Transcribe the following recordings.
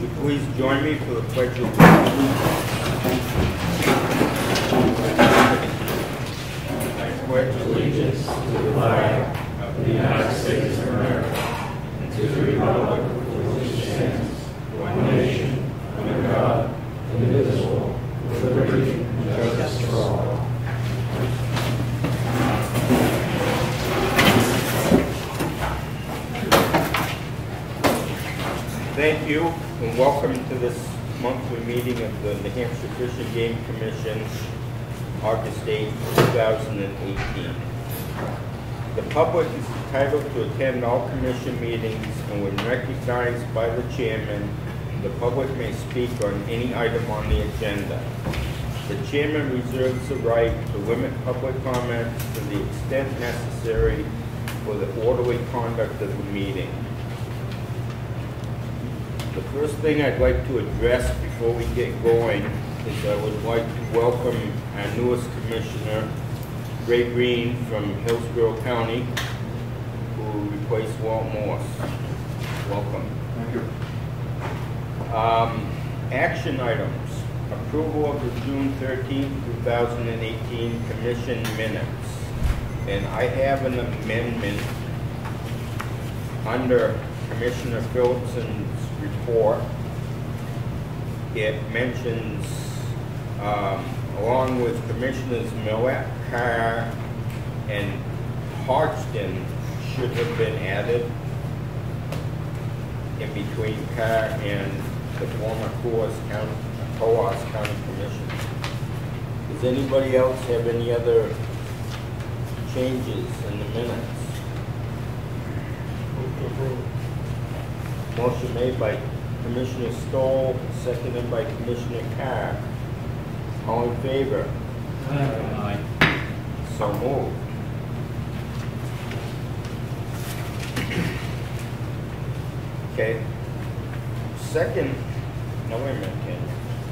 you please join me for the Pledge of Allegiance? I pledge allegiance to the flag of the United States of America and to the republic for which it stands, one nation, under God, indivisible, with liberty and justice for all. Thank you, and welcome to this monthly meeting of the New Hampshire Fish and Game Commission, August 8, 2018. The public is entitled to attend all commission meetings, and when recognized by the chairman, the public may speak on any item on the agenda. The chairman reserves the right to limit public comments to the extent necessary for the orderly conduct of the meeting. The first thing I'd like to address before we get going is I would like to welcome our newest commissioner, Ray Green from Hillsborough County, who replaced Walt Morse. Welcome. Thank you. Action items. Approval of the June 13, 2018 commission minutes. And I have an amendment under Commissioner Phillipson's report. It mentions, along with Commissioners Millette, Carr, and Hodgdon should have been added in between Carr and the former Coos County Commission. Does anybody else have any other changes in the minutes? Motion made by Commissioner Stohl, seconded by Commissioner Carr. All in favor? Aye. So moved. Okay. Second, no, wait a minute, Ken.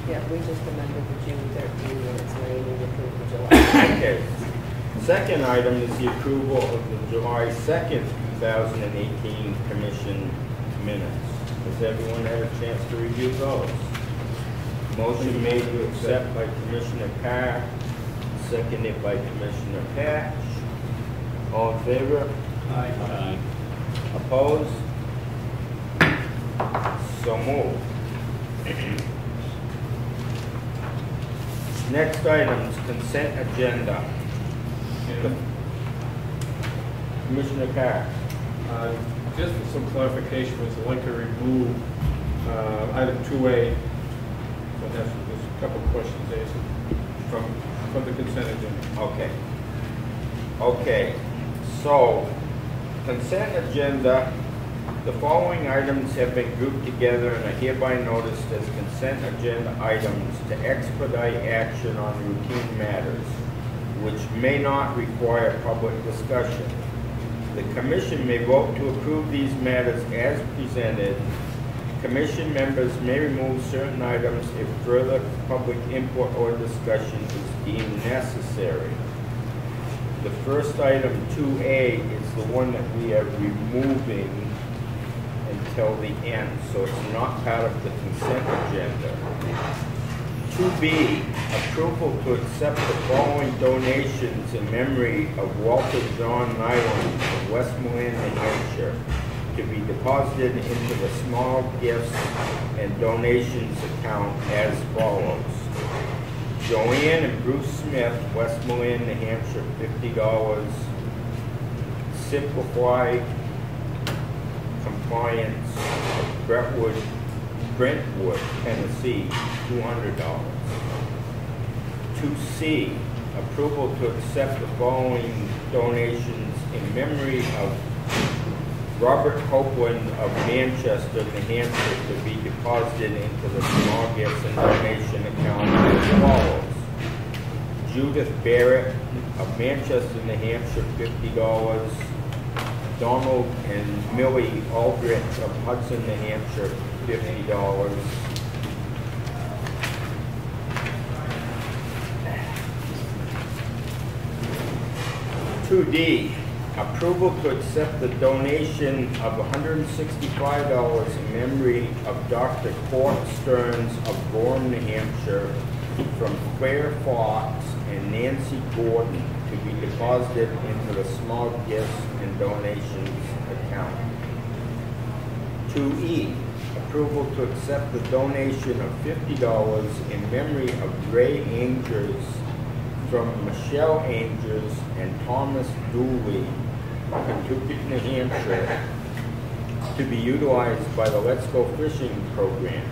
Yeah, we just amended the June 13 minutes, and I need to approve the July. Okay. Second item is the approval of the July 2nd, 2018 commission minutes. Has everyone had a chance to review those? Motion made to accept by Commissioner Carr, seconded by Commissioner Patch. All in favor? Aye. Opposed? So moved. Next item is consent agenda. Commissioner Carr. Just for some clarification, I'd like to remove item 2A. So that's just a couple of questions answered from the consent agenda. Okay. Okay. So, consent agenda. The following items have been grouped together and are hereby noticed as consent agenda items to expedite action on routine matters, which may not require public discussion. The Commission may vote to approve these matters as presented. Commission members may remove certain items if further public input or discussion is deemed necessary. The first item, 2A, is the one that we are removing until the end, so it's not part of the consent agenda. 2B, approval to accept the following donations in memory of Walter John Nyland of Westmoreland, New Hampshire, to be deposited into the small gifts and donations account as follows. Joanne and Bruce Smith, Westmoreland, New Hampshire, $50. Simplify Compliance of Brentwood, Tennessee, $200. 2C, approval to accept the following donations in memory of Robert Copeland of Manchester, New Hampshire, to be deposited into the small gifts and donation account as follows. Judith Barrett of Manchester, New Hampshire, $50. Donald and Millie Aldrich of Hudson, New Hampshire, $50. 2D, approval to accept the donation of $165 in memory of Dr. Court Stearns of Gorham, New Hampshire, from Claire Fox and Nancy Gordon to be deposited into the small gifts and donations account. 2E, approval to accept the donation of $50 in memory of Ray Angers from Michelle Angers and Thomas Dooley, Kentucky, New Hampshire, to be utilized by the Let's Go Fishing program.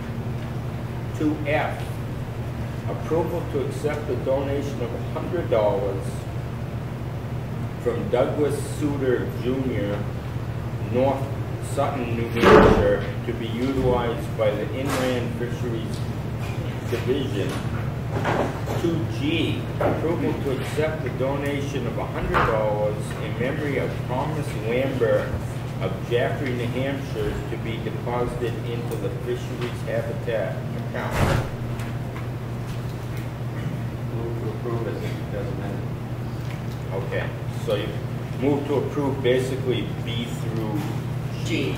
2F, approval to accept the donation of $100 from Douglas Suter Jr., North Sutton, New Hampshire, to be utilized by the Inland Fisheries Division. 2G, approval to accept the donation of $100 in memory of Thomas Lambert of Jaffrey, New Hampshire, to be deposited into the Fisheries Habitat account. Move to approve as amended. Okay, so you move to approve basically B through G.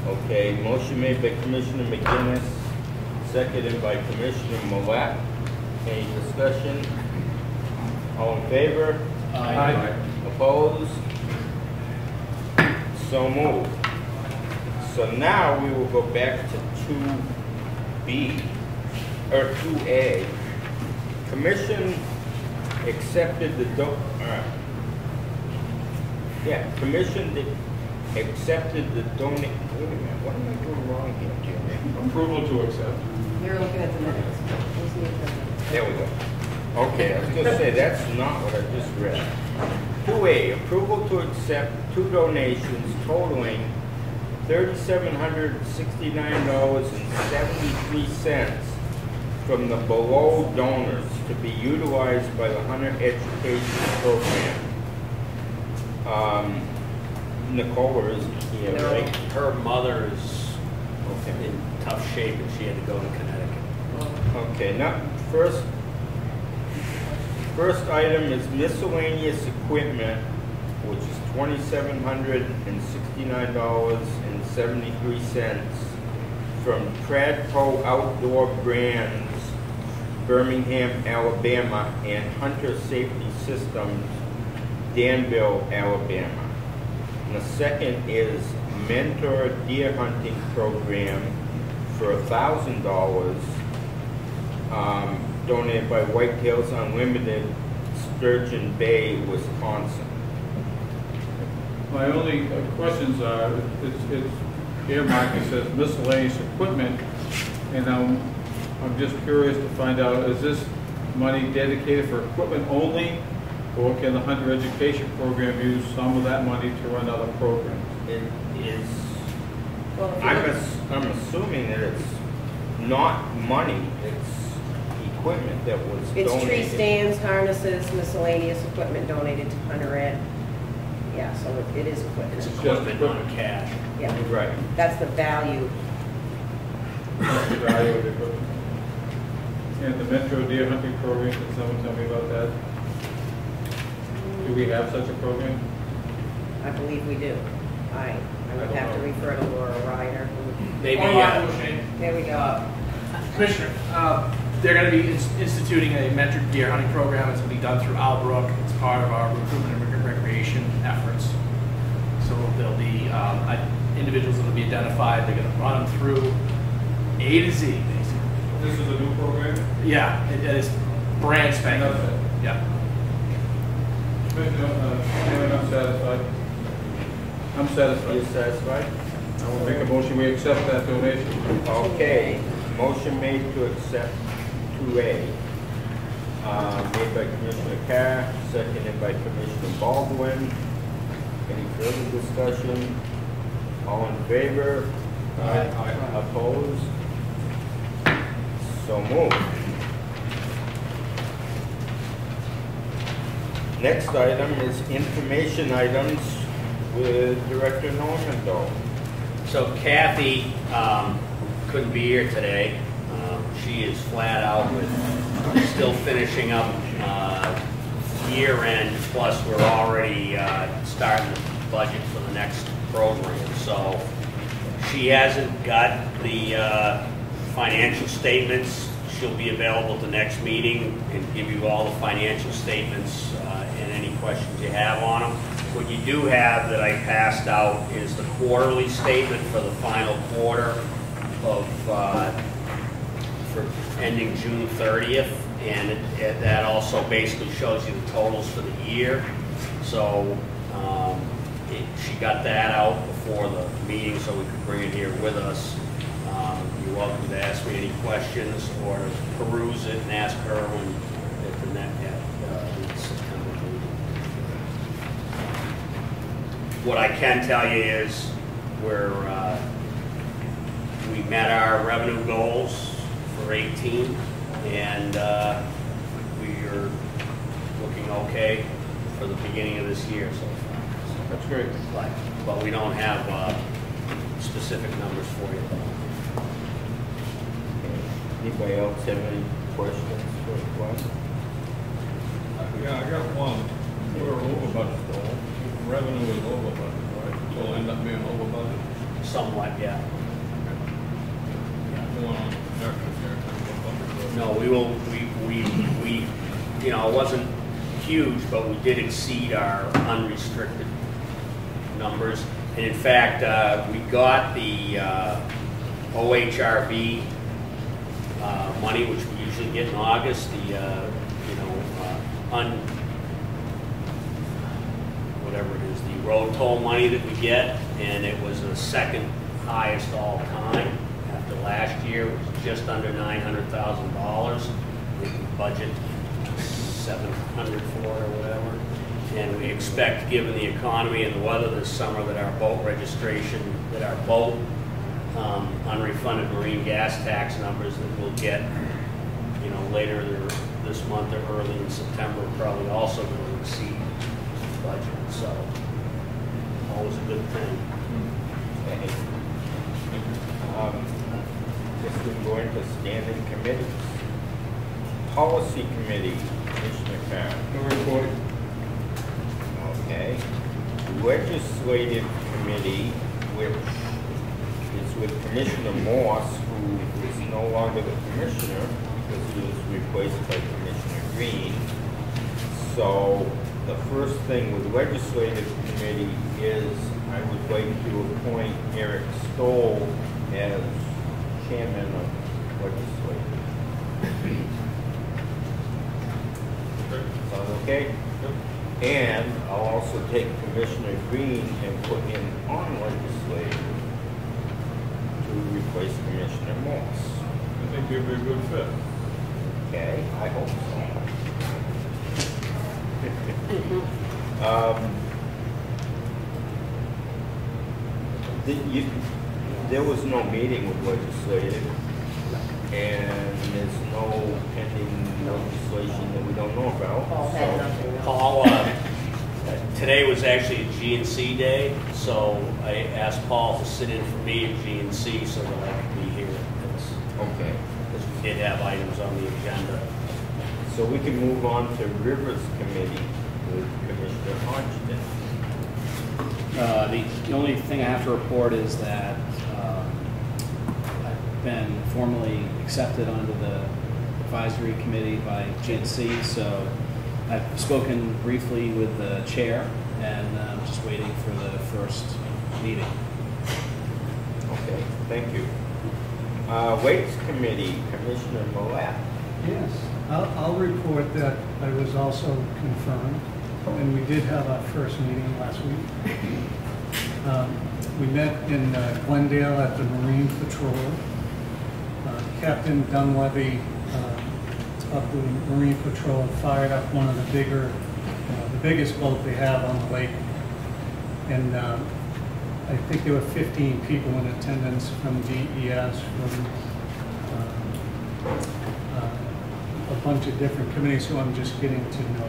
Okay, motion made by Commissioner Mcinnis, seconded by Commissioner Millette. Any discussion? All in favor? Aye. Opposed? So moved. So now we will go back to 2B, or 2A. Commission accepted the accepted the donation. Wait a minute, what am I doing wrong here, Jimmy? Approval to accept. You're looking at the minutes. Let's see if There we go. Okay, I was going to say, that's not what I just read. 2A, approval to accept two donations totaling $3,769.73 from the below donors to be utilized by the Hunter Education Program. Nicola is here, right? Her mother is Okay. in tough shape and she had to go to Connecticut. Okay, now, first item is miscellaneous equipment, which is $2,769.73 from Tradco Outdoor Brands, Birmingham, Alabama, and Hunter Safety Systems, Danville, Alabama. And the second is Mentor Deer Hunting Program for $1,000, donated by Whitetails Unlimited, Sturgeon Bay, Wisconsin. My only questions are, it's earmarked, it says miscellaneous equipment, and I'm just curious to find out, is this money dedicated for equipment only, or can the Hunter Education Program use some of that money to run other programs? It is, Well, if you I'm assuming that it's not money, it's equipment that was It's donated. tree stands, harnesses, miscellaneous equipment donated to Hunter Ed. Yeah, so it is equipment. It's equipment, not cash. Yeah, Right. that's the value. That's the value of the equipment. And the Metro Deer Hunting Program, can someone tell me about that? Do we have such a program? I believe we do. I would have to refer to Laura Ryder. Maybe, There we go. Commissioner, they're going to be instituting a metric deer hunting program. It's going to be done through Brook. It's part of our recruitment and recreation efforts. So there'll be individuals that will be identified. They're going to run them through A to Z, basically. This is a new program? Yeah, it is brand spanking. That's it. Yeah. I'm satisfied. I'm satisfied. You satisfied? I will make a motion, we accept that donation. Okay, motion made to accept 2A. Made by Commissioner Carr, seconded by Commissioner Baldwin. Any further discussion? All in favor? Aye. Opposed? So moved. Next item is information items with Director Normando. So Kathy couldn't be here today. She is flat out with still finishing up year end, plus we're already starting the budget for the next program. So she hasn't got the financial statements. She'll be available at the next meeting and give you all the financial statements and any questions you have on them. What you do have that I passed out is the quarterly statement for the final quarter of for ending June 30th, and that also basically shows you the totals for the year. So she got that out before the meeting so we could bring it here with us. You're welcome to ask me any questions or to peruse it and ask her when at the September meeting. What I can tell you is we met our revenue goals for 18, and we are looking okay for the beginning of this year so far. That's great. But we don't have specific numbers for you. Anybody else have any questions for Glenn? Yeah, I got one. We're over budget though. Revenue is over budget, right? So it'll end up being over budget. Somewhat, yeah. Going on projections here. No, we will, you know, it wasn't huge, but we did exceed our unrestricted numbers. And in fact, we got the OHRB money, which we usually get in August, the, whatever it is, the road toll money that we get, and it was the second highest all time. After last year, it was just under $900,000. We budget 700 for it or whatever. And we expect, given the economy and the weather this summer, that our boat registration, that our boat unrefunded marine gas tax numbers that we'll get, you know, later this month or early in September, are probably also going to exceed the budget. So, always a good thing. Okay. Just we go into standing committees. Policy Committee, Commissioner Carr. No report. Okay. Legislative Committee, which is with Commissioner Morse, who is no longer the commissioner because he was replaced by Commissioner Green. So the first thing with Legislative Committee is I would like to appoint Eric Stohl as chairman of Legislative. Sound okay? Yep. And I'll also take Commissioner Green and put him on Legislative to replace Commissioner Morse. I think you'd be a good fit. Okay, I hope so. There was no meeting with Legislative, and there's no pending legislation that we don't know about. Paul had nothing else. Paul, today was actually a GNC day, so I asked Paul to sit in for me at GNC so that I could be here. Okay, Because we did have items on the agenda. so we can move on to Rivers Committee with Commissioner Hodgdon. The only thing I have to report is that I've been formally accepted onto the advisory committee by GNC, so I've spoken briefly with the chair, and I'm just waiting for the first meeting. Okay, thank you. Waits Committee, Commissioner Millette. Yes, I'll report that I was also confirmed, and we did have our first meeting last week. We met in Glendale at the Marine Patrol. Captain Dunleavy of the Marine Patrol fired up one of the biggest boat they have on the lake. And I think there were 15 people in attendance from DES, from a bunch of different committees who I'm just getting to know.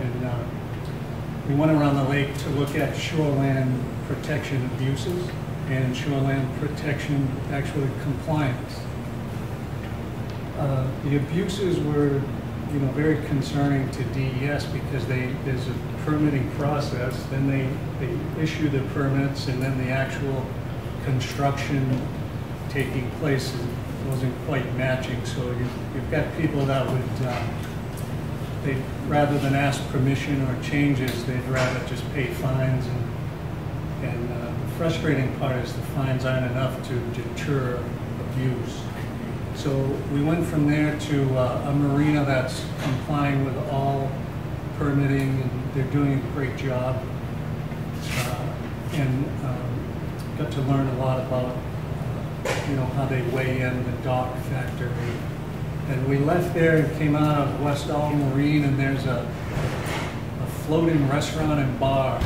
And we went around the lake to look at shoreland protection abuses and shoreland protection actually compliance. The abuses were you know, very concerning to DES because there's a permitting process, then they issue the permits, and then the actual construction taking place wasn't quite matching. So you've got people that would, they rather than ask permission or changes, they'd rather just pay fines. And the frustrating part is the fines aren't enough to deter abuse. So we went from there to a marina that's complying with all permitting, and they're doing a great job. And got to learn a lot about, you know, how they weigh in the dock factor. And we left there and came out of West All Marine, and there's a floating restaurant and bar,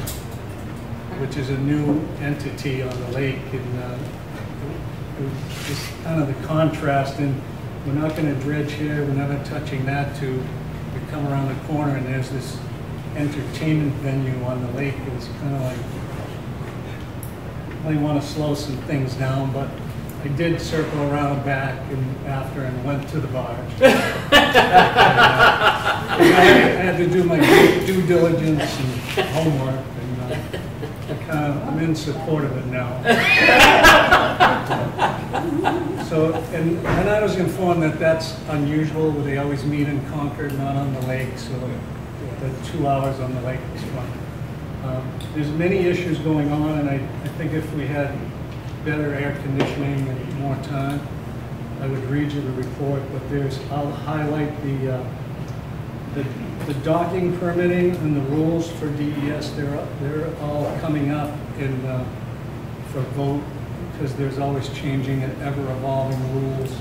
which is a new entity on the lake. And it was just kind of the contrast, and we're not going to dredge here, we're never touching that, to we come around the corner and there's this entertainment venue on the lake. It's kind of like, I want to slow some things down, but I did circle around back and after and went to the bar. I had to do my due diligence and homework, and I'm in support of it now. So, and I was informed that that's unusual. They always meet in Concord, not on the lake. So the 2 hours on the lake was fun. There's many issues going on, and I think if we had better air conditioning and more time, I would read you the report. But I'll highlight the docking permitting and the rules for DES. They're all coming up for vote, because there's always changing and ever-evolving rules.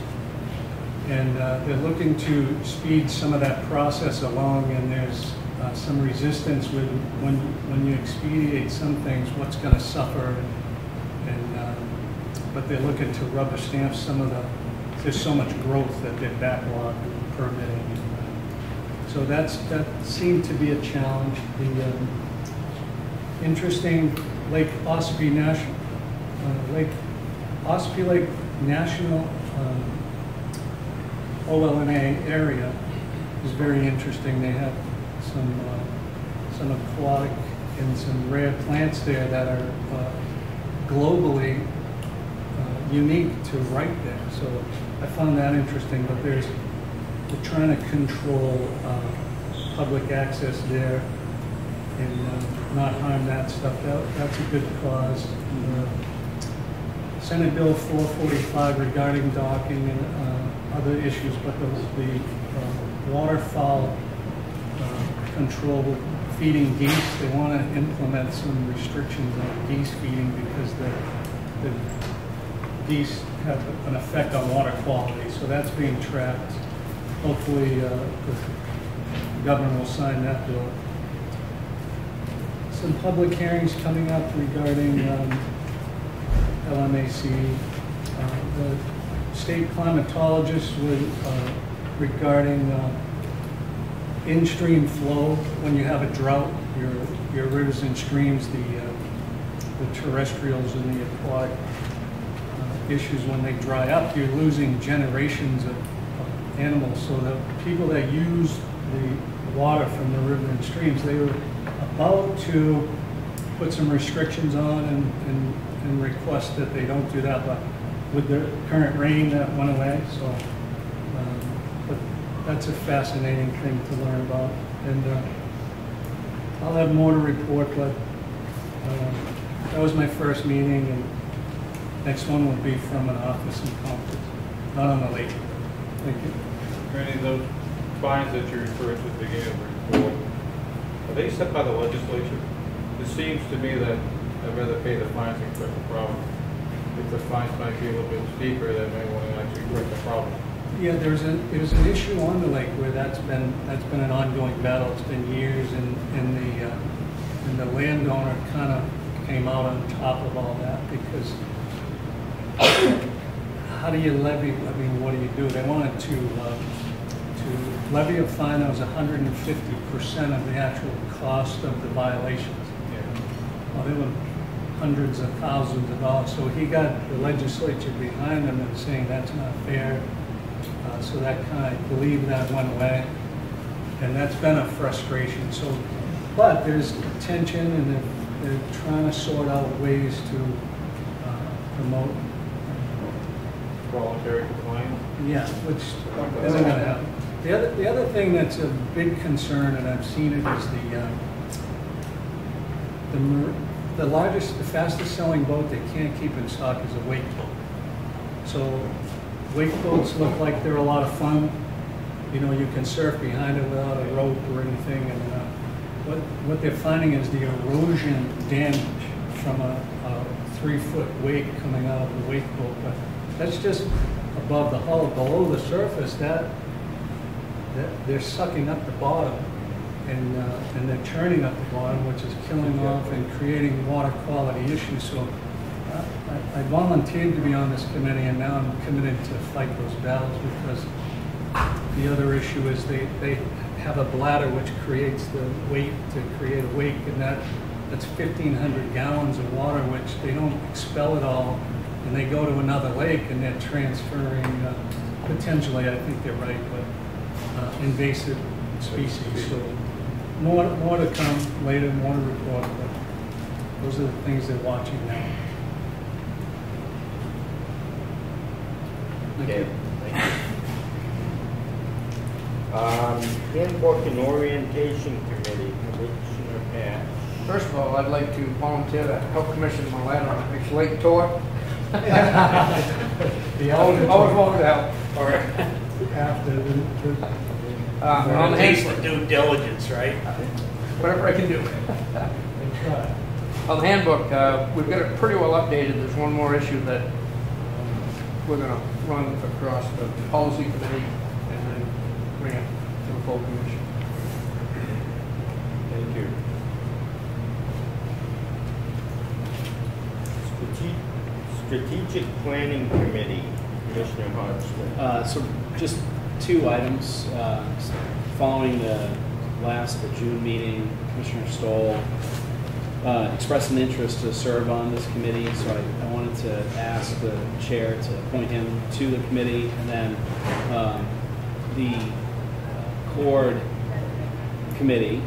And they're looking to speed some of that process along, and there's some resistance with when you expedite some things, what's going to suffer. But they're looking to rubber stamp some of there's so much growth that they're backlogged in permitting. So that seemed to be a challenge. The interesting Lake Ossipee National, Ossipee Lake National OLNA area is very interesting. They have some aquatic and some rare plants there that are globally unique to right there. So I found that interesting. But we're trying to control public access there and not harm that stuff. That's a good cause. Senate Bill 445 regarding docking and other issues, but the waterfowl control feeding geese, they want to implement some restrictions on geese feeding because the geese have an effect on water quality. So that's being tracked. Hopefully the governor will sign that bill. Some public hearings coming up regarding LMAC. The state climatologist regarding in-stream flow. When you have a drought, your rivers and streams, the terrestrials and the aquatic issues, when they dry up, you're losing generations of animals. So the people that use the water from the river and streams, they were about to put some restrictions on and request that they don't do that, but with the current rain, that went away. So but that's a fascinating thing to learn about, and I'll have more to report, but that was my first meeting, and next one will be from an office in Concord, not on the lake. Thank you. Are any of those fines that you referred to at the beginning of the report, are they set by the legislature? It seems to me that I'd rather pay the fines than correct the problem. If the fines might be a little bit steeper, then maybe want to actually correct the problem. Yeah, there's an issue on the lake where that's been an ongoing battle. It's been years, and the landowner kind of came out on top of all that, because how do you levy? I mean, what do you do? They wanted to levy a fine that was 150% of the actual cost of the violations. Well, they were hundreds of thousands of dollars. So he got the legislature behind him and saying that's not fair. So that kind of, I believe that went away. and that's been a frustration. So, but there's tension, and they're trying to sort out ways to promote. Voluntary compliance? Yeah, which isn't going to happen. The other thing that's a big concern, and I've seen it, is the largest, the fastest selling boat they can't keep in stock is a wake boat. So wake boats look like they're a lot of fun. You know, you can surf behind it without a rope or anything. And what they're finding is the erosion damage from a 3-foot wake coming out of the wake boat. But that's just above the hull. Below the surface, that they're sucking up the bottom, and they're churning up the bottom, which is killing off and creating water quality issues. So I volunteered to be on this committee, and now I'm committed to fight those battles, because the other issue is they have a bladder which creates the weight to create a wake, and that's 1,500 gallons of water, which they don't expel it all, and they go to another lake, and they're transferring potentially, I think they're right, but invasive species. So more to come later, more to report, but those are the things they're watching now. Okay, thank you. Handbook and Orientation Committee, Commissioner Patch. First of all, I'd like to volunteer to help Commissioner Millette on a next lake tour. Always willing to help. All right. On the At least handbook, the due diligence, right? whatever I can do. On the handbook, we've got it pretty well updated. There's one more issue that we're going to run across the policy committee and then bring it to the full commission. Thank you. Strategic Planning Committee, Commissioner Hodgdon. So just 2 items. Following the last June meeting, Commissioner Stohl expressed an interest to serve on this committee, so I wanted to ask the chair to appoint him to the committee. And then the Concord committee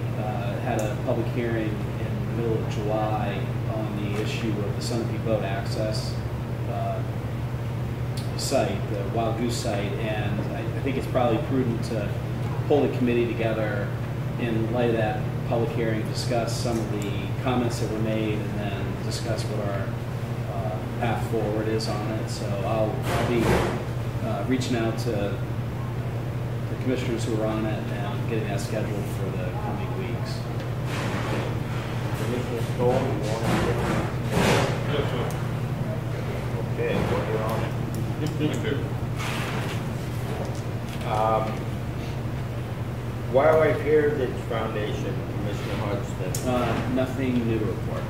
had a public hearing in the middle of July on the issue of the Sunapee boat access site, the Wild Goose site, and I think it's probably prudent to pull the committee together in light of that public hearing, discuss some of the comments that were made, and then discuss what our path forward is on it. So I'll be reaching out to the commissioners who are on it and getting that scheduled for the coming weeks. Commissioner Stoll, you want to Yes, sir. Okay, well, you're on it. Thank you. Wildlife Heritage Foundation, Commissioner Hodgdon. Nothing new to report.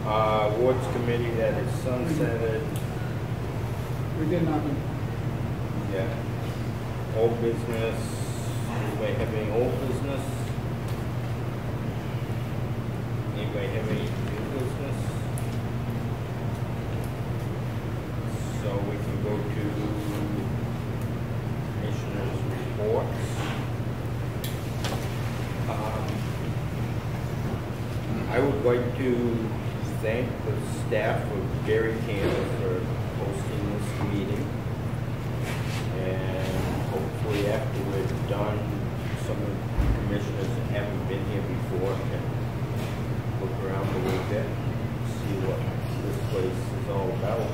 Awards Committee, that is sunsetted. We did nothing. Yeah. Old business. Anybody have any old business? Anybody have any new business? So we can go to Commissioners' reports. I would like to thank the staff of Gary Campbell for hosting this meeting. And hopefully after we're done, some of the commissioners that haven't been here before can look around a little bit, see what this place is all about.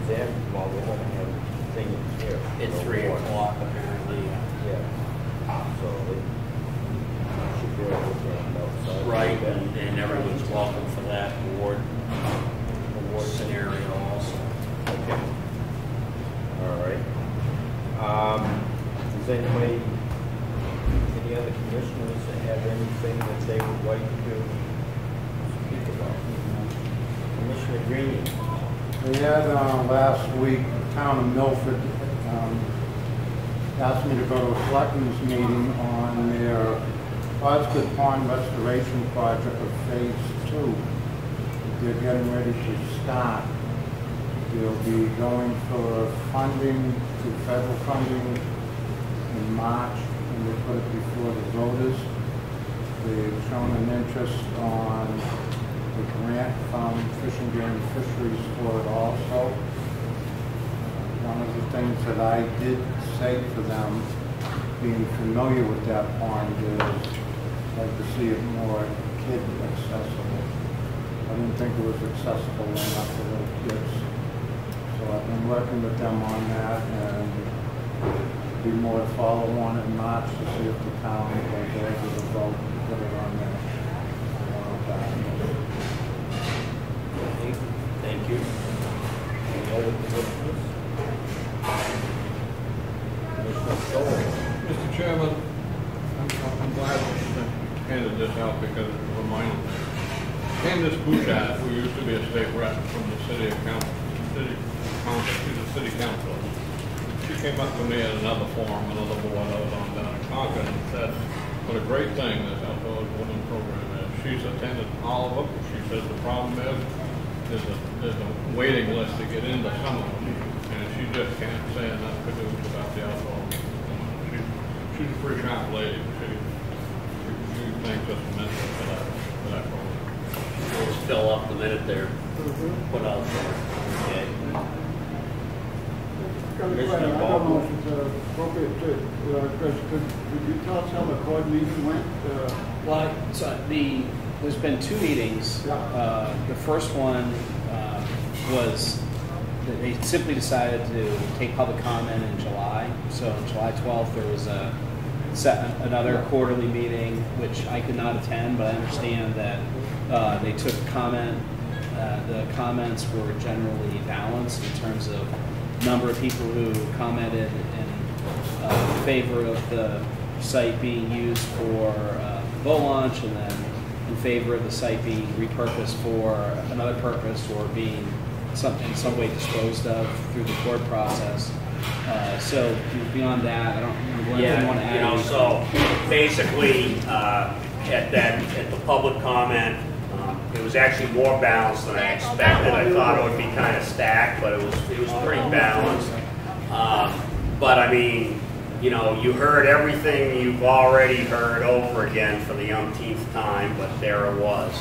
Is that, well, we're gonna have things here. It's 3 o'clock apparently. Yeah. So they should be able to look around outside. Right, and everyone's welcome for that award scenario also. Okay. All right. Does anybody, any other commissioners that have anything that they would like to speak about? Commissioner Green. We had last week, the town of Milford asked me to go to a selectmen's meeting on their Hodgdon Pond Restoration Project of Phase 2. They're getting ready to start. They'll be going for funding, to federal funding, in March, and they put it before the voters. They've shown an interest on the grant from Fish and Game Fisheries for it also. One of the things that I did say to them, being familiar with that pond, is I'd like to see it more kid accessible. I didn't think it was accessible enough for little kids. So I've been working with them on that, and be more to follow on in March to see if the town will go to the vote and put it on there. Thank you. Any other commissioners? Commissioner Stoll. Mr. Chairman, I'm glad you handed this out because it reminded me. Candace Bouchard, who used to be a state rep from the city council, she's a city council. She came up to me at another forum, another board I was on down in Concord, and said, what a great thing this outdoor women program is. She's attended all of them. She says the problem is there's a waiting list to get into some of them, and she just can't say enough to do about the outdoor women. She's a pretty sharp lady. She thanks us immensely for that program. We'll fill up the minute they're put out there. Okay. I don't know if it's appropriate to, Chris, could you tell us how the CORD meeting went? Well, so there's been two meetings. The first one was that they simply decided to take public comment in July. So on July 12th, there was another quarterly meeting, which I could not attend, but I understand that they took comment. The comments were generally balanced in terms of number of people who commented in favor of the site being used for boat launch, and then in favor of the site being repurposed for another purpose or being in some way disposed of through the court process. So beyond that, I don't want to add. You know, so basically at the public comment, it was actually more balanced than I expected. I thought it would be kind of stacked, but it was pretty balanced. But I mean, you know, you heard everything you've already heard over again for the umpteenth time, but there it was.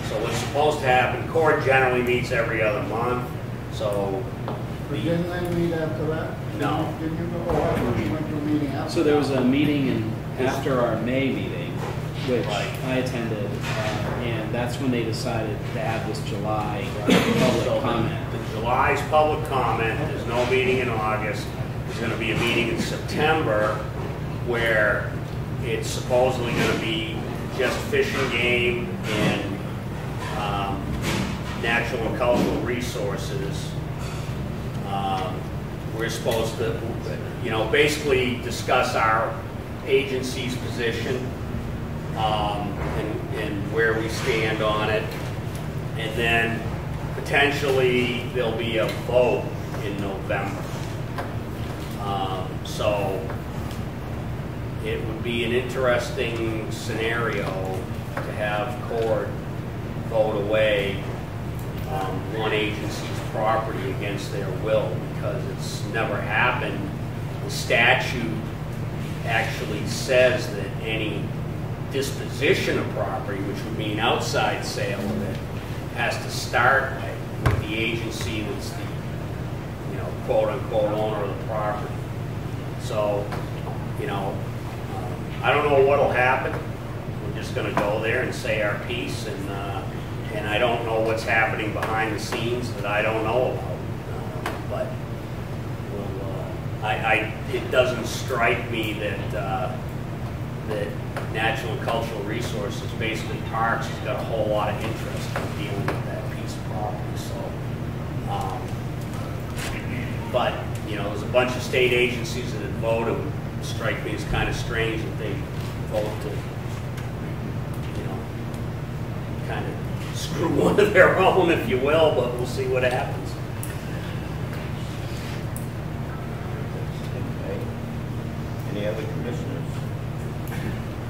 So what's supposed to happen, court generally meets every other month, so... Didn't they meet after that? No. Didn't you go, oh, I thought you went to a meeting after So there was a meeting after our May meeting, which I attended, and that's when they decided to have this July public comment. The July's public comment, there's no meeting in August. There's going to be a meeting in September where it's supposedly going to be just fish and game and natural and cultural resources. We're supposed to, you know, basically discuss our agency's position and where we stand on it. And then potentially there'll be a vote in November. So it would be an interesting scenario to have court vote away one agency's property against their will, because it's never happened. The statute actually says that any disposition of property, which would mean outside sale of it, has to start with the agency that's the, you know, quote-unquote owner of the property. So, you know, I don't know what'll happen. We're just going to go there and say our piece, and I don't know what's happening behind the scenes that I don't know about. But it doesn't strike me that that natural and cultural resources, basically parks, has got a whole lot of interest in dealing with that piece of property. So, but you know, there's a bunch of state agencies that had voted. It would strike me as kind of strange that they vote to, you know, kind of screw one of their own, if you will, but we'll see what happens. Okay. Any other commissioners?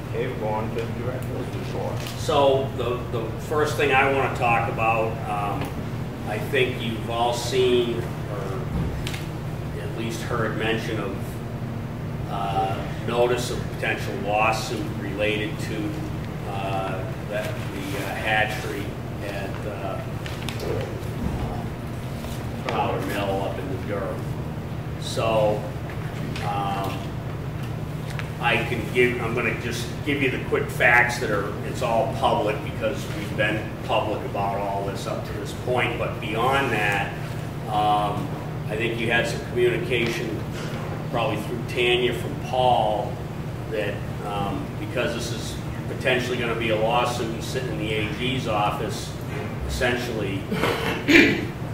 Okay, we'll go on to the director's report. So the first thing I want to talk about, I think you've all seen or at least heard mention of notice of potential lawsuit related to the hatchery at Powder Mill up in the Durham. So I'm going to just give you the quick facts that are, it's all public because we've been public about all this up to this point, but beyond that, I think you had some communication probably through Tanya from Paul that because this is potentially going to be a lawsuit and sitting in the AG's office, essentially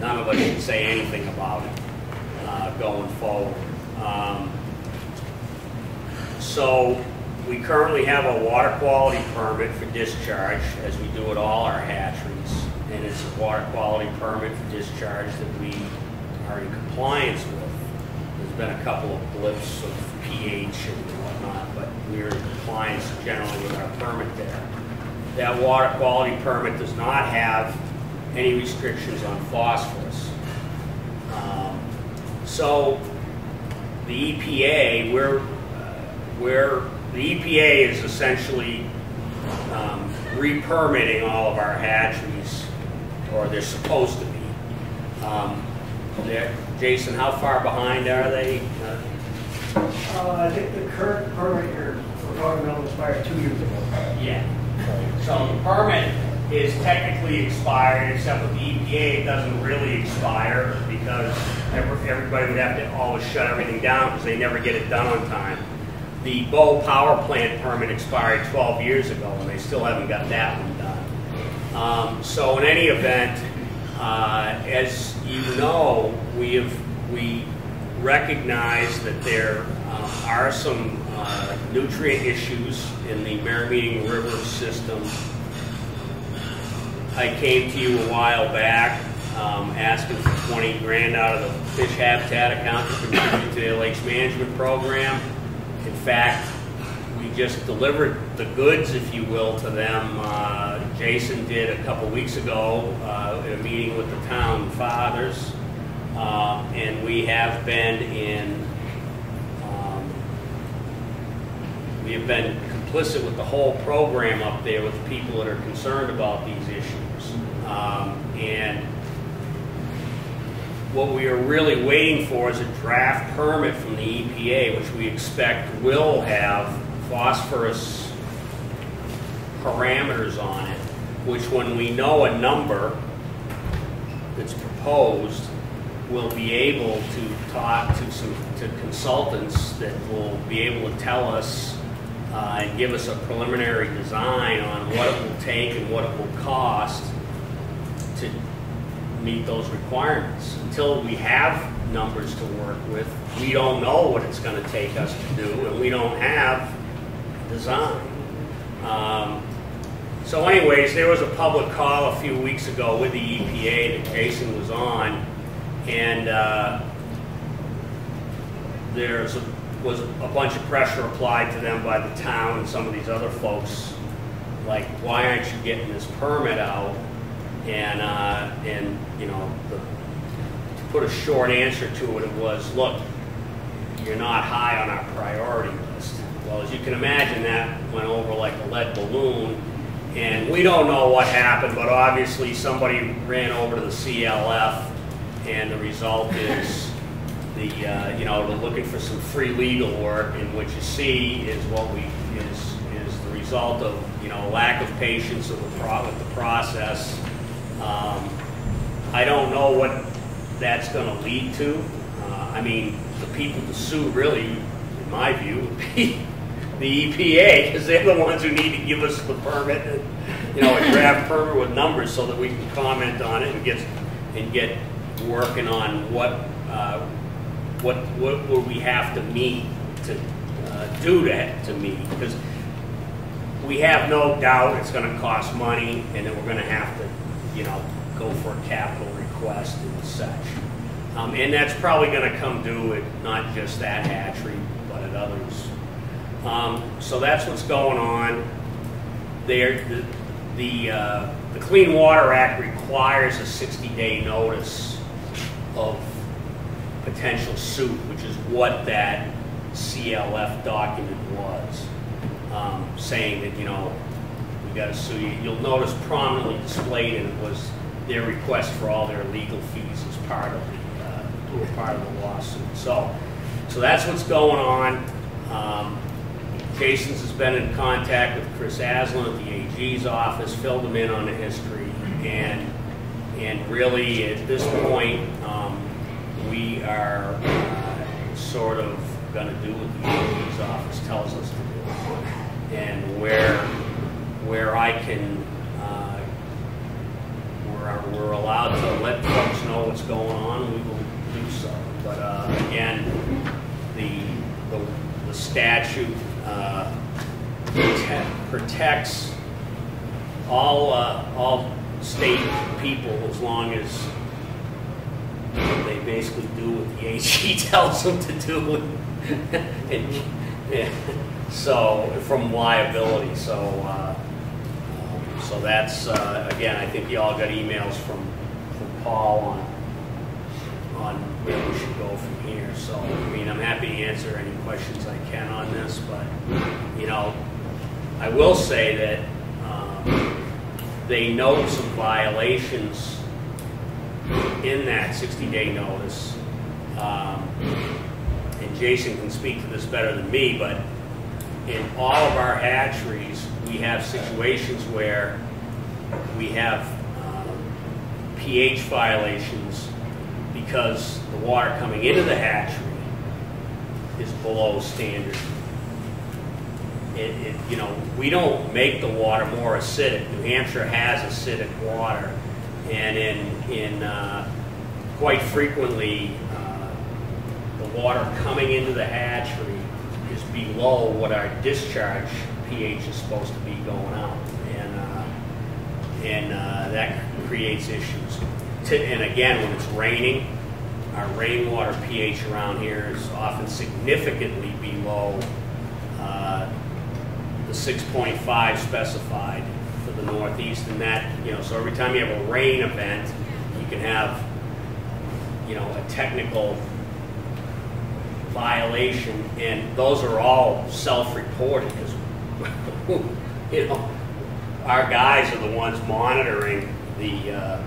none of us should say anything about it going forward. So we currently have a water quality permit for discharge, as we do at all our hatcheries, and it's a water quality permit for discharge that we are in compliance with. There's been a couple of blips of pH and whatnot, but we're in compliance generally with our permit there. That water quality permit does not have any restrictions on phosphorus. So the EPA, the EPA is essentially re-permitting all of our hatcheries, or they're supposed to be. Jason, how far behind are they? I think the current permit here for Powder Mill expired 2 years ago. Yeah. So the permit is technically expired, except with the EPA it doesn't really expire because everybody would have to always shut everything down because they never get it done on time. The Bow Power Plant permit expired 12 years ago and they still haven't got that one done. So in any event, as you know, we recognize that there are some nutrient issues in the Merrimack River system. I came to you a while back asking for 20 grand out of the fish habitat account to contribute to the Lakes Management Program. In fact, we just delivered the goods, if you will, to them. Jason did a couple weeks ago at a meeting with the town fathers, and we have been complicit with the whole program up there with people that are concerned about these issues. And what we are really waiting for is a draft permit from the EPA, which we expect will have phosphorus parameters on it, which when we know a number that's proposed, we'll be able to talk to consultants that will be able to tell us and give us a preliminary design on what it will take and what it will cost to meet those requirements. Until we have numbers to work with, we don't know what it's going to take us to do, and we don't have design. So anyways, there was a public call a few weeks ago with the EPA that Jason was on, and was a bunch of pressure applied to them by the town and some of these other folks, like, why aren't you getting this permit out? And you know, to put a short answer to it, it was, look, you're not high on our priority list. Well, as you can imagine, that went over like a lead balloon, and we don't know what happened, but obviously somebody ran over to the CLF, and the result is you know, they're looking for some free legal work, and what you see is is the result of, you know, lack of patience with the process. I don't know what that's going to lead to. I mean, the people to sue really, in my view, would be the EPA, because they're the ones who need to give us the permit, and, you know, a draft permit with numbers so that we can comment on it and get working on what will we have to meet to do that to meet, because we have no doubt it's going to cost money, and then we're going to have to, you know, go for a capital request and such. And that's probably going to come due at not just that hatchery, but at others. So that's what's going on. The Clean Water Act requires a 60-day notice of potential suit, which is what that CLF document was, saying that, you know, we got to sue you. You'll notice prominently displayed, and it was their request for all their legal fees as part of the lawsuit. So that's what's going on. Jason's has been in contact with Chris Aslan at the AG's office, filled him in on the history, and really at this point, we are sort of going to do what the AG's office tells us to do, and where I can, we're allowed to let folks know what's going on, we will do so. But again, the statute protects all state people as long as they basically do what the AG tells them to do, and so from liability. So that's again, I think you all got emails from Paul on where we should go from here. So I mean, I'm happy to answer any questions I can on this, but you know, I will say that they note some violations in that 60-day notice, and Jason can speak to this better than me, but in all of our hatcheries, we have situations where we have pH violations because the water coming into the hatchery is below standard. You know, we don't make the water more acidic. New Hampshire has acidic water, and quite frequently the water coming into the hatchery is below what our discharge pH is supposed to be going out, and that creates issues. And again, when it's raining, our rainwater pH around here is often significantly below the 6.5 specified for the Northeast, and that, you know, so every time you have a rain event, you can have, you know, a technical violation, and those are all self-reported because you know, our guys are the ones monitoring the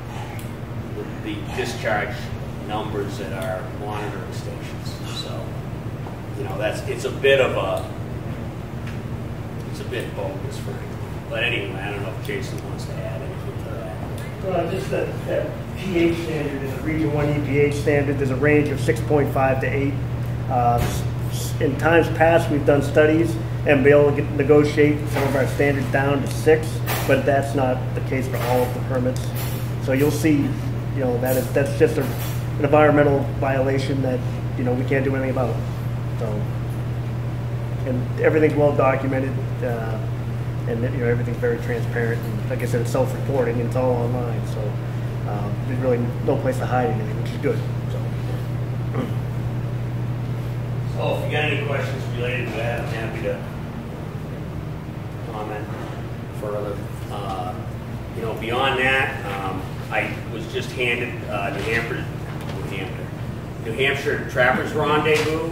discharge numbers at our monitoring stations. So, you know, it's a bit bogus, frankly. But anyway, I don't know if Jason wants to add anything to that. Well, just that pH standard is a Region 1 EPH standard. There's a range of 6.5 to 8. In times past, we've done studies and be able to negotiate some of our standards down to 6, but that's not the case for all of the permits. So you'll see, you know, that's just an environmental violation that, you know, we can't do anything about. So, and everything's well documented, and you know, everything's very transparent. And like I said, it's self-reporting and it's all online. So there's really no place to hide anything, which is good. So if you got any questions related to that, I'm happy to comment further. You know, beyond that, I was just handed New Hampshire Trappers Rendezvous,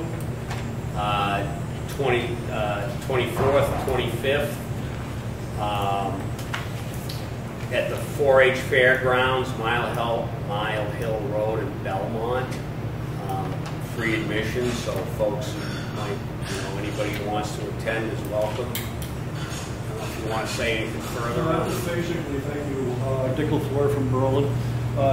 24th, 25th, at the 4-H Fairgrounds, Mile Hill Road in Belmont. Free admission, so folks who might, you know, anybody who wants to attend is welcome. I don't know if you want to say anything further. Basically, thank you, Dick LaFleur from Berlin.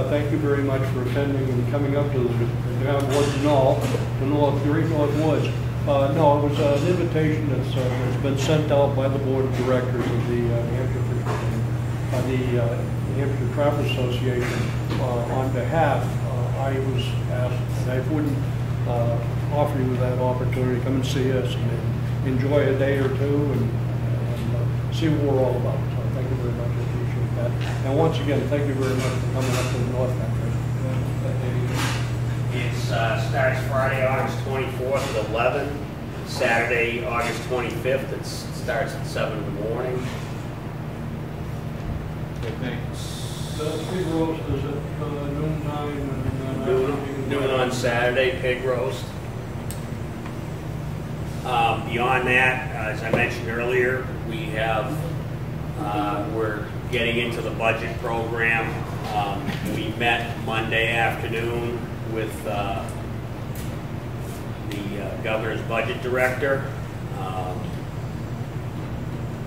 Thank you very much for attending and coming up to the Down Woods Knoll, the Great North Woods. No, it was an invitation that's been sent out by the Board of Directors of the New Hampshire Trappers Association on behalf. I was asked, and I wouldn't offer you that opportunity to come and see us and enjoy a day or two and see what we're all about. So thank you very much. I appreciate that. And once again, thank you very much for coming up to the North Country. It starts Friday, August 24th at 11. Saturday, August 25th. It starts at 7 in the morning. The pig roast is at noon 9 and noon on Saturday, pig roast. Beyond that, as I mentioned earlier, we have, we're getting into the budget program. We met Monday afternoon with the governor's budget director.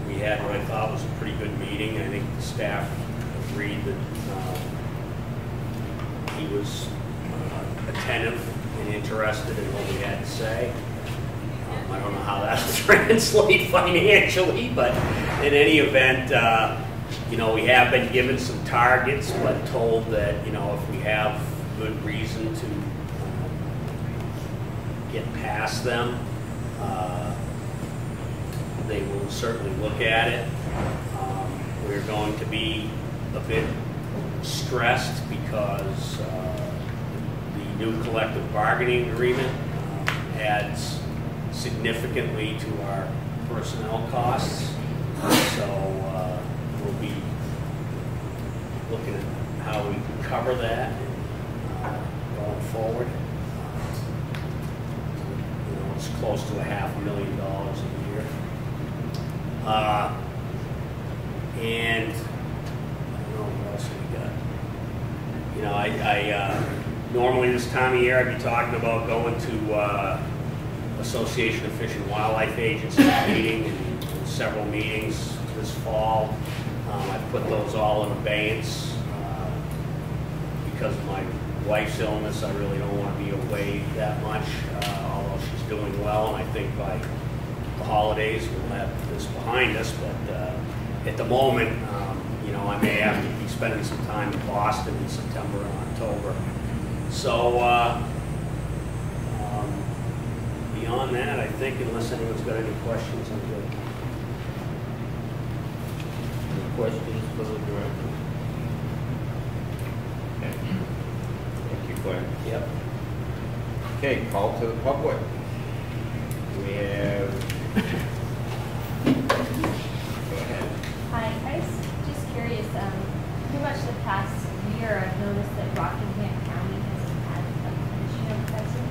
We had what I thought was a pretty good meeting. I think the staff agreed that he was attentive and interested in what we had to say. I don't know how that will translate financially, but in any event, you know, we have been given some targets, but told that, you know, if we have good reason to get past them, they will certainly look at it. We're going to be a bit stressed because the new collective bargaining agreement adds significantly to our personnel costs. So we'll be looking at how we can cover that going forward. You know, it's close to $500,000 a year. And I don't know what else we got. You know, I normally this time of year I'd be talking about going to Association of Fish and Wildlife Agents meeting and several meetings this fall. I've put those all in abeyance because of my wife's illness. I really don't want to be away that much, although she's doing well, and I think by the holidays we'll have this behind us. But at the moment, you know, I may have to be spending some time in Boston in September and October. So beyond that, I think, unless anyone's got any questions, I'm good. Any questions for the director? Okay. Thank you, Glenn. Yep. Okay, call to the public. We have. Go ahead. Hi, I was just curious. Pretty much the past year, I've noticed that Rockingham County hasn't had a commissioner present,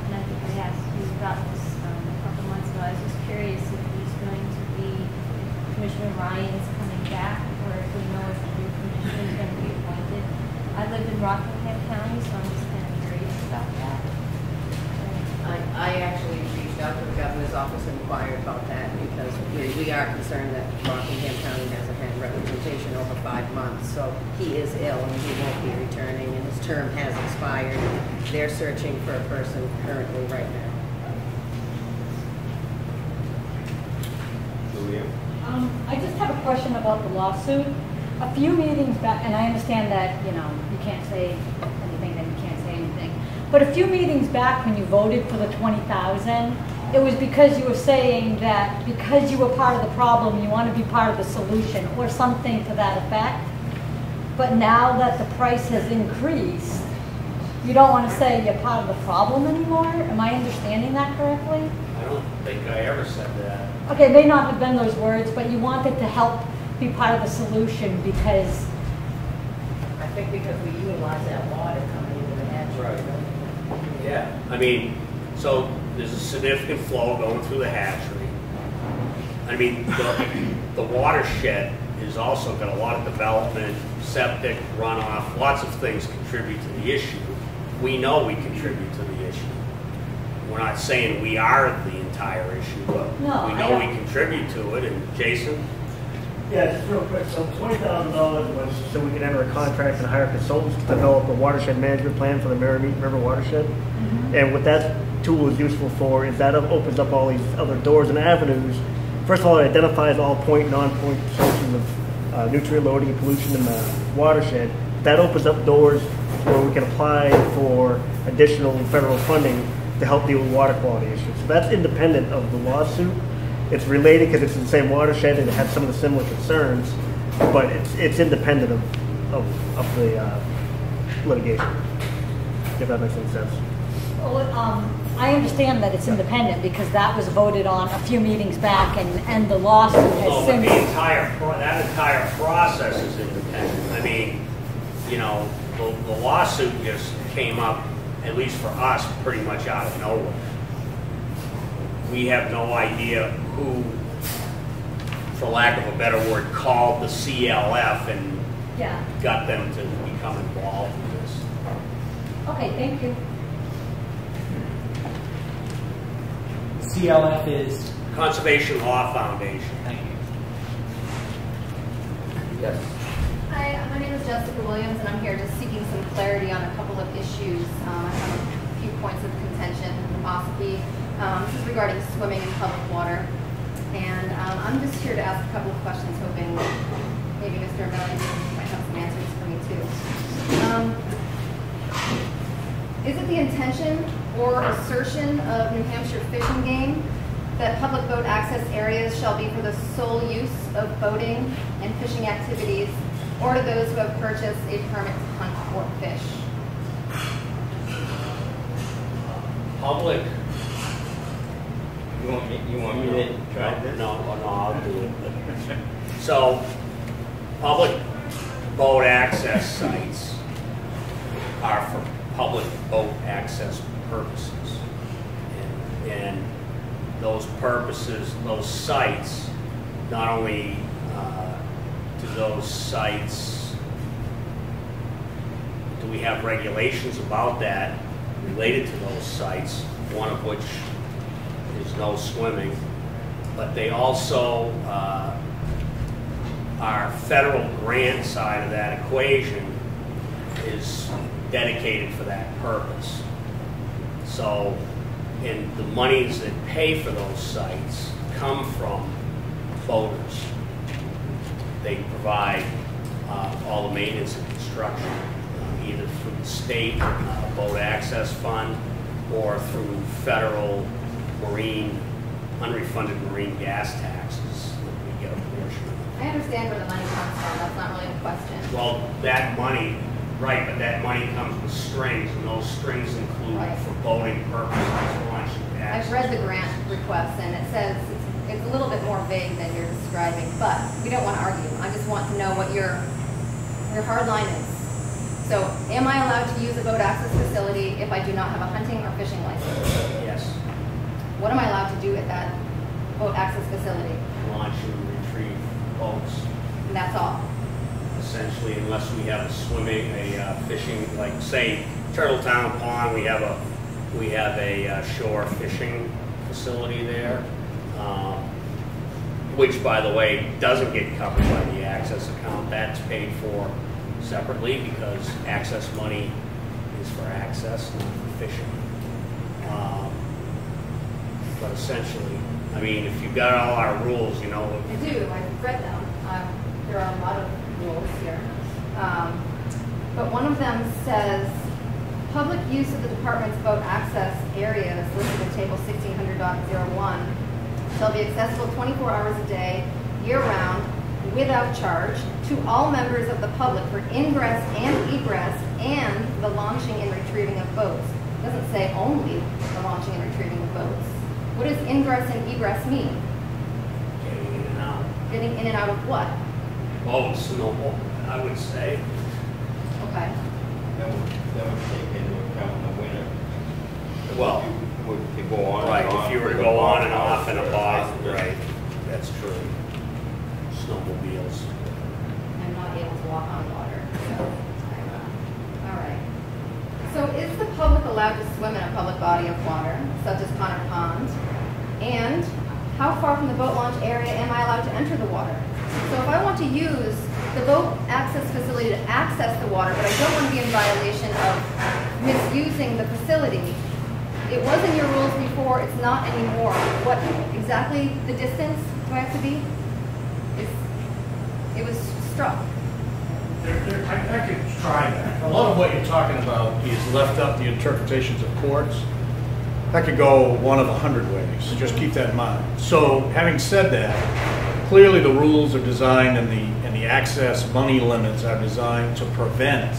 and I think I asked you about this a couple months ago. I was just curious if he's going to be, Commissioner Ryan's coming back, or if we know if the new commissioner is going to be appointed. I live in Rockingham County, so I'm just kind of curious about that. I actually reached out to the governor's office and inquired about that because we are concerned that Rockingham County hasn't had representation over 5 months. So he is ill and he won't be returning, and his term has expired. They're searching for a person currently right now. Julia? I just have a question about the lawsuit. A few meetings back, and I understand that, you know, you can't say anything, then you can't say anything. But a few meetings back when you voted for the 20,000, it was because you were saying that because you were part of the problem, you want to be part of the solution or something to that effect. But now that the price has increased, you don't want to say you're part of the problem anymore? Am I understanding that correctly? I don't think I ever said that. Okay, it may not have been those words, but you wanted to help be part of the solution because... I think because we utilize that water coming into the hatchery. Right. Yeah, I mean, so there's a significant flow going through the hatchery. I mean, the watershed has also got a lot of development, septic, runoff, lots of things contribute to the issue. We know we contribute to the issue. We're not saying we are the entire issue, but No, we know we contribute to it. And Jason? Yeah, just real quick, so $20,000 was so we could enter a contract and hire consultants to develop a watershed management plan for the Merrimack River watershed. And what that tool is useful for is that it opens up all these other doors and avenues. First of all, it identifies all point, non-point sources of nutrient loading and pollution in the watershed. That opens up doors where we can apply for additional federal funding to help deal with water quality issues. So that's independent of the lawsuit. It's related because it's in the same watershed and it has some of the similar concerns, but it's independent of the litigation, if that makes any sense. Well, I understand that it's independent because that was voted on a few meetings back, and the lawsuit has But since... that entire process is independent. I mean, you know, the lawsuit just came up, at least for us, pretty much out of nowhere. we have no idea who, for lack of a better word, called the CLF and Yeah. got them to become involved in this. Okay, thank you. CLF is? Conservation Law Foundation. Thank you. Yes. Hi, my name is Jessica Williams, and I'm here just seeking some clarity on a couple of issues. I have a few points of contention from OSFI. This is regarding swimming in public water. And I'm just here to ask a couple of questions, hoping maybe Mr. Millette might have some answers for me too. Is it the intention or assertion of New Hampshire Fish and Game that public boat access areas shall be for the sole use of boating and fishing activities, or to those who have purchased a permit to hunt or fish? Public. You want me to try this? No, I'll do it. So, public boat access sites are for public boat access purposes. And those purposes, those sites, not only do those sites, do we have regulations about that related to those sites, one of which is no swimming, but they also, our federal grant side of that equation is dedicated for that purpose. So, and the monies that pay for those sites come from boaters. They provide all the maintenance and construction, either through the state boat access fund or through federal marine, unrefunded marine gas taxes that we get a portion of. I understand where the money comes from. That's not really the question. Well, that money, right, but that money comes with strings, and those strings include, for boating purposes, launching access. I've read the grant request, and it says it's a little bit more vague than you're describing, but we don't want to argue. I just want to know what your hard line is. So, am I allowed to use a boat access facility if I do not have a hunting or fishing license? Yes. What am I allowed to do at that boat access facility? Launch and retrieve boats. And that's all? Essentially, unless we have a swimming, fishing, like say Turtletown Pond, we have a shore fishing facility there, which, by the way, doesn't get covered by the access account. That's paid for separately because access money is for access, not for fishing. But essentially, I mean, if you've got all our rules, you know. I do. I've read them. There are a lot of rules here. But one of them says, public use of the department's boat access areas listed in table 1600.01 shall be accessible 24 hours a day, year-round, without charge, to all members of the public for ingress and egress and the launching and retrieving of boats. It doesn't say only the launching and retrieving of boats. What does ingress and egress mean? Getting in and out. Getting in and out of what? Boats, I would say. Okay. That would take into account the winter. Well, To go on and right, off if you were to with go the on and boat off in a house, boat, or- right, that's true. Snowmobiles. I'm not able to walk on water, so, all right. So is the public allowed to swim in a public body of water, such as Connor Pond? And how far from the boat launch area am I allowed to enter the water? So if I want to use the boat access facility to access the water, but I don't want to be in violation of misusing the facility, it was in your rules before, it's not anymore. What exactly the distance do I have to be? It was struck. I could try that. A lot of what you're talking about is left up to interpretations of courts. That could go one of 100 ways, so just keep that in mind. So having said that, clearly the rules are designed and the access money limits are designed to prevent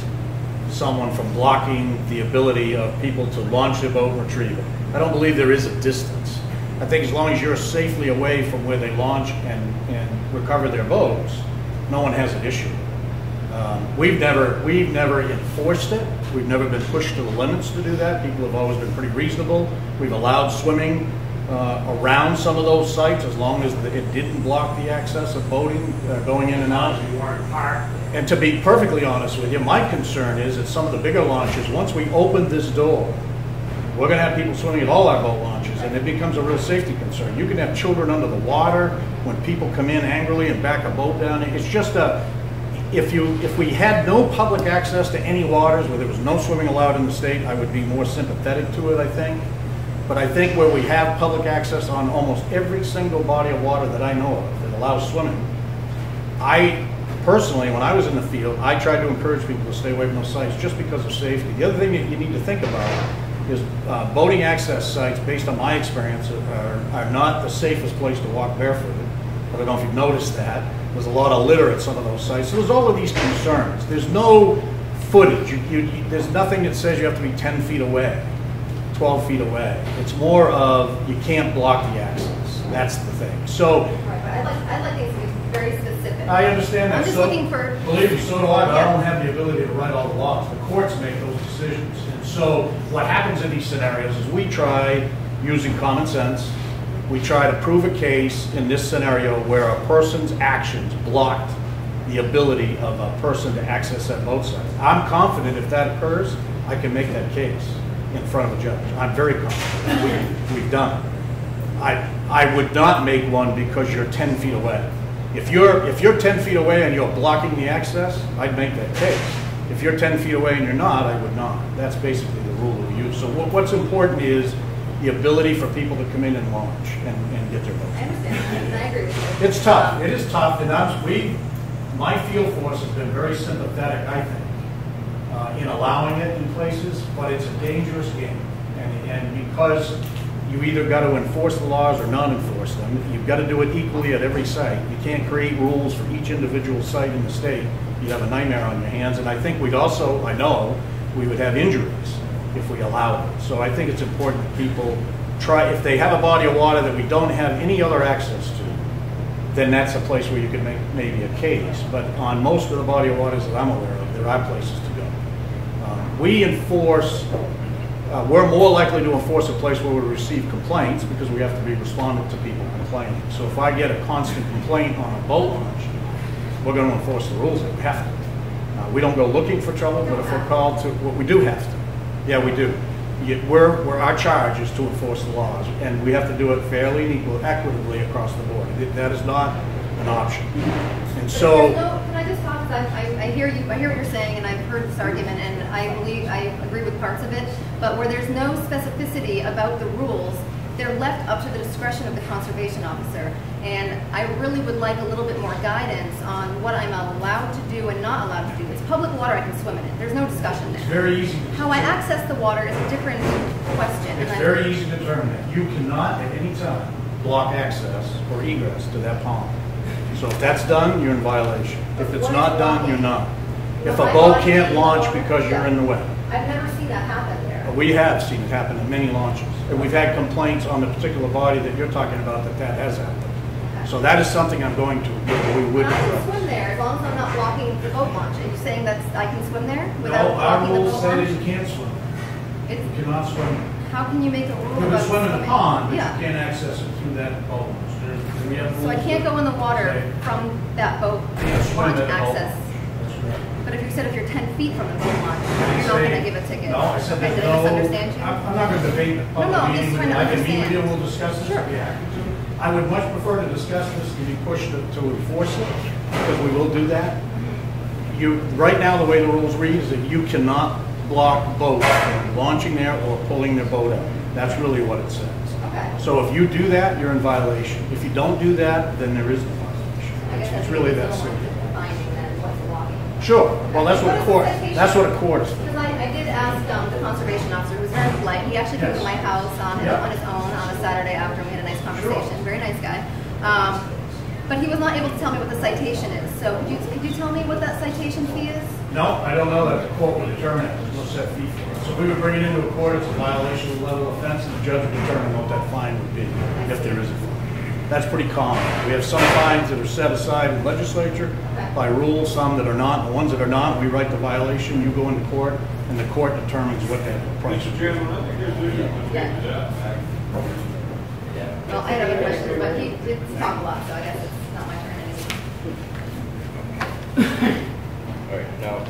someone from blocking the ability of people to launch their boat and retrieve it. I don't believe there is a distance. I think as long as you're safely away from where they launch and recover their boats, no one has an issue. We've never enforced it. We've never been pushed to the limits to do that. People have always been pretty reasonable. We've allowed swimming around some of those sites, as long as it didn't block the access of boating going in and out. And to be perfectly honest with you, my concern is that some of the bigger launches, once we open this door, we're going to have people swimming at all our boat launches, and it becomes a real safety concern. You can have children under the water when people come in angrily and back a boat down. It's just if we had no public access to any waters where there was no swimming allowed in the state, I would be more sympathetic to it, I think. But I think where we have public access on almost every single body of water that I know of that allows swimming, I personally, when I was in the field, I tried to encourage people to stay away from those sites just because of safety. The other thing that you need to think about is boating access sites, based on my experience, are not the safest place to walk barefooted. I don't know if you've noticed that. There's a lot of litter at some of those sites. So there's all of these concerns. There's no footage. There's nothing that says you have to be 10 feet away, 12 feet away. It's more of you can't block the access. That's the thing. So Right, but I'd like things to be very specific. I understand that. I'm just looking for... Believe me, so do I, but I don't have the ability to write all the laws. The courts make those decisions. And so what happens in these scenarios is we try, using common sense, we try to prove a case in this scenario where a person's actions blocked the ability of a person to access that boat site. I'm confident if that occurs, I can make that case in front of a judge. I'm very confident. We've done it. I would not make one because you're 10 feet away. If you're 10 feet away and you're blocking the access, I'd make that case. If you're 10 feet away and you're not, I would not. That's basically the rule we use. So what's important is the ability for people to come in and launch and get their boats. I understand, and I agree with you. It's tough. It is tough, and my field force has been very sympathetic, I think, in allowing it in places, but it's a dangerous game. And because you either got to enforce the laws or not enforce them, you've got to do it equally at every site. You can't create rules for each individual site in the state. You'd have a nightmare on your hands, and I think we'd also, I know, we would have injuries if we allowed it. So I think it's important that people try, if they have a body of water that we don't have any other access to, then that's a place where you could make maybe a case. But on most of the body of waters that I'm aware of, there are places to go. We enforce, we're more likely to enforce a place where we receive complaints because we have to be responding to people complaining. So if I get a constant complaint on a boat launch, we're going to enforce the rules that we have to. We don't go looking for trouble, but if we're called to, well, we do have to. Yeah, we do. Our charge is to enforce the laws, and we have to do it fairly and equitably across the board. That is not an option. And so, can I just talk? I hear you. I hear what you're saying, and I've heard this argument, and I agree with parts of it. But where there's no specificity about the rules, they're left up to the discretion of the conservation officer. And I really would like a little bit more guidance on what I'm allowed to do and not allowed to do. It's public water, I can swim in it. There's no discussion there. It's very easy. How I access the water is a different question. It's very easy to determine that. You cannot at any time block access or egress to that pond. So if that's done, you're in violation. If it's not done, you're not. If a boat can't launch because you're in the way. I've never seen that happen there. We have seen it happen in many launches. And we've had complaints on the particular body that you're talking about that has happened. So that is something I'm going to, we would. I can swim there as long as I'm not blocking the boat launch. Are you saying that I can swim there without No, blocking the boat launch? our rules say that you can't swim. You cannot swim. How can you make a rule You about can swim in the pond, but Yeah. you can't access it through that boat launch. So I can't go in the water from that boat launch access. But if you said if you're 10 feet from the boat launch, you're not going to give a ticket. No, I said okay, that did no. I misunderstand you? I'm not going to debate the public I'm meeting. just trying to I can meet with understand. you, we'll discuss this if we have to. I would much prefer to discuss this than be pushed to enforce it, because we will do that. Right now, the way the rules read is that you cannot block boats from launching there or pulling their boat out. That's really what it says. Okay. So if you do that, you're in violation. If you don't do that, then there is no violation. It's really that simple. Sure. Well, that's what a court is for. Because I did ask the conservation officer, who was very polite. He actually came to my house on his own on a Saturday after. We had a nice conversation. Sure. Very nice guy. But he was not able to tell me what the citation is. So could you tell me what that citation fee is? No, I don't know that. The court would determine it. There's no set fee for it. So we would bring it into a court. It's a violation of level offense, and the judge would determine what that fine would be, if there is a fine. That's pretty common. We have some fines that are set aside in legislature by rule, some that are not. The ones that are not, we write the violation, you go into court, and the court determines what that price is. Mr. Chairman, I think there's a Yeah. Well, I have other questions, but he did talk a lot, so I guess it's not my turn anymore. All right, now,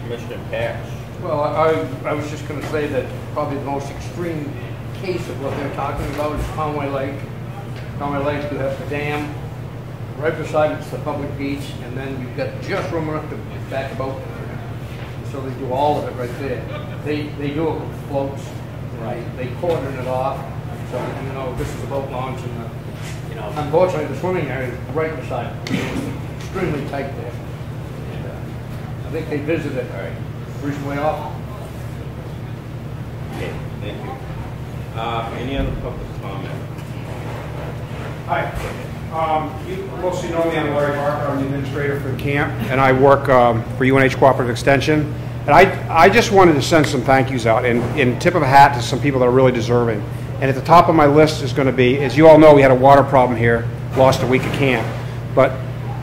Commissioner Patch. Well, I was just gonna say that probably the most extreme case of what they're talking about is Conway Lake. Conway Lake, you have the dam, right beside it's the public beach, and then you've got just room enough to back a boat. So they do all of it right there. They do it with floats, right? They cordon it off, so you know this is the boat launch, and unfortunately the swimming area is right beside it. It's extremely tight there. And, I think they visit it reasonably often. Okay, thank you. Any other public comment? Hi. You mostly know me. I'm Larry Barker. I'm the administrator for the camp, and I work for UNH Cooperative Extension. And I just wanted to send some thank yous out and tip of a hat to some people that are really deserving. And at the top of my list is going to be, as you all know, we had a water problem here, lost a week of camp. But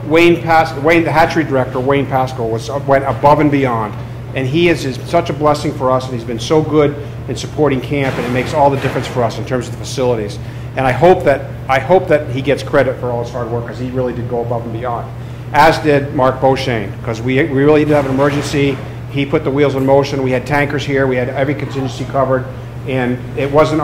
Wayne, the hatchery director, Wayne Pascal, went above and beyond. And he is such a blessing for us, and he's been so good in supporting camp, and it makes all the difference for us in terms of the facilities. And I hope that he gets credit for all his hard work, because he really did go above and beyond. As did Mark Beauchesne, because we really did have an emergency. He put the wheels in motion. We had tankers here. We had every contingency covered, and it wasn't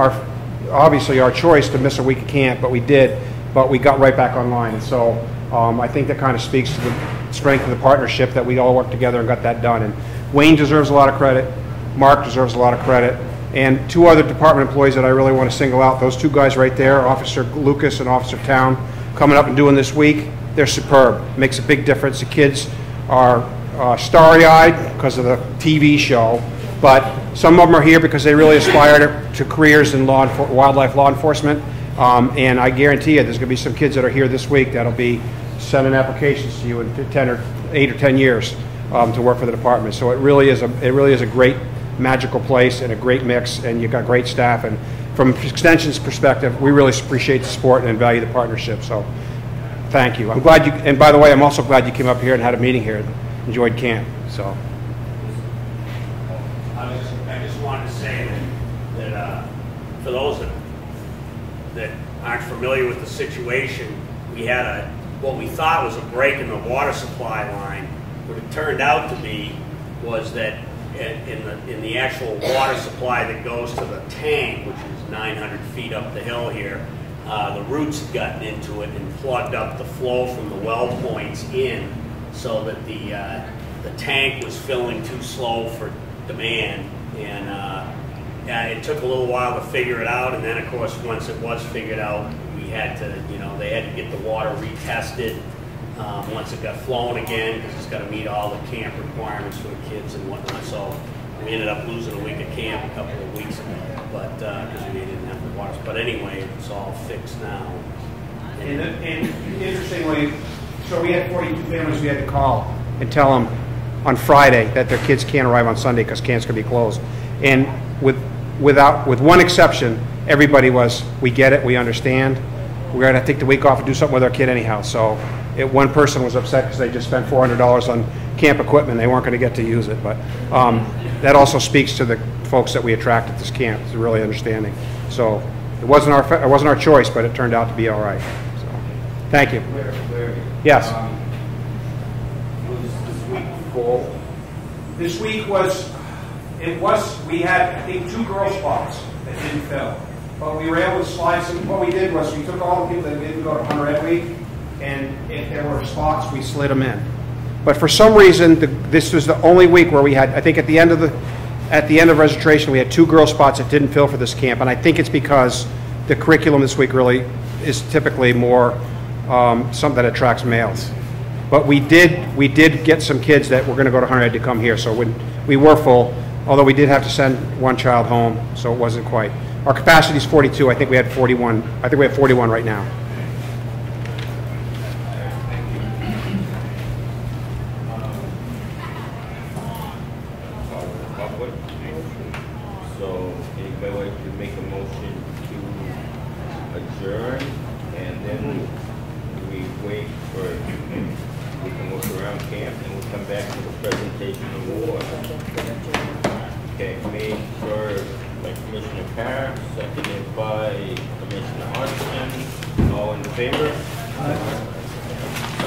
obviously our choice to miss a week of camp, but we did. But we got right back online. So I think that kind of speaks to the strength of the partnership that we all worked together and got that done. And Wayne deserves a lot of credit. Mark deserves a lot of credit. And two other department employees that I really want to single out, those two guys right there, Officer Lucas and Officer Town, coming up and doing this week, they're superb. It makes a big difference. The kids are starry-eyed because of the TV show, but some of them are here because they really aspire to careers in wildlife law enforcement. And I guarantee you there's going to be some kids that are here this week that'll be sending applications to you in 8 or 10 years to work for the department. So it really is a great magical place and a great mix, and you've got great staff. And from Extension's perspective, we really appreciate the support and value the partnership. So thank you. I'm glad you, and by the way, I'm also glad you came up here and had a meeting here and enjoyed camp. So I just wanted to say that for those that aren't familiar with the situation, we had what we thought was a break in the water supply line. What it turned out to be was that in the actual water supply that goes to the tank, which is 900 feet up the hill here, the roots had gotten into it and plugged up the flow from the well points in, so that the tank was filling too slow for demand. And it took a little while to figure it out, and then of course once it was figured out, we had to, they had to get the water retested once it got flowing again, because it's got to meet all the camp requirements for the kids and whatnot. So we ended up losing a week of camp a couple of weeks ago, but because we didn't have the water. But anyway, it's all fixed now. And interestingly, so we had 42 families we had to call and tell them on Friday that their kids can't arrive on Sunday because camp's going to be closed. And with one exception, everybody was, we get it, we understand. We're going to take the week off and do something with our kid anyhow. So one person was upset because they just spent $400 on camp equipment. They weren't going to get to use it. But that also speaks to the folks that we attract at this camp. It's really understanding. So it wasn't our choice, but it turned out to be all right. So thank you. Yes. Was this week full? This week we had, I think, 2 girl spots that didn't fill. But we were able to slide some. What we did was we took all the people that didn't go to Hunter Ed Week, and if there were spots, we slid them in. But for some reason, this was the only week where we had, I think at the end of registration, we had 2 girl spots that didn't fill for this camp. And I think it's because the curriculum this week really is typically more something that attracts males. But we did get some kids that were going to go to Hunter Ed to come here. So we were full, although we did have to send one child home, so it wasn't quite. Our capacity is 42. I think we had 41. I think we have 41 right now. So anybody like to make a motion to adjourn, and then we wait for, we can look around camp and we'll come back to the presentation of war. Okay, made for by Commissioner Carr, seconded by Commissioner Hodgdon. All in favor? So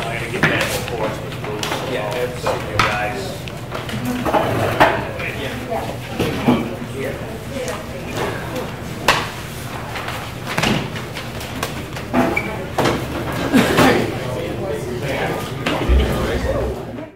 I'm gonna get that report with Bruce. Yeah, So you guys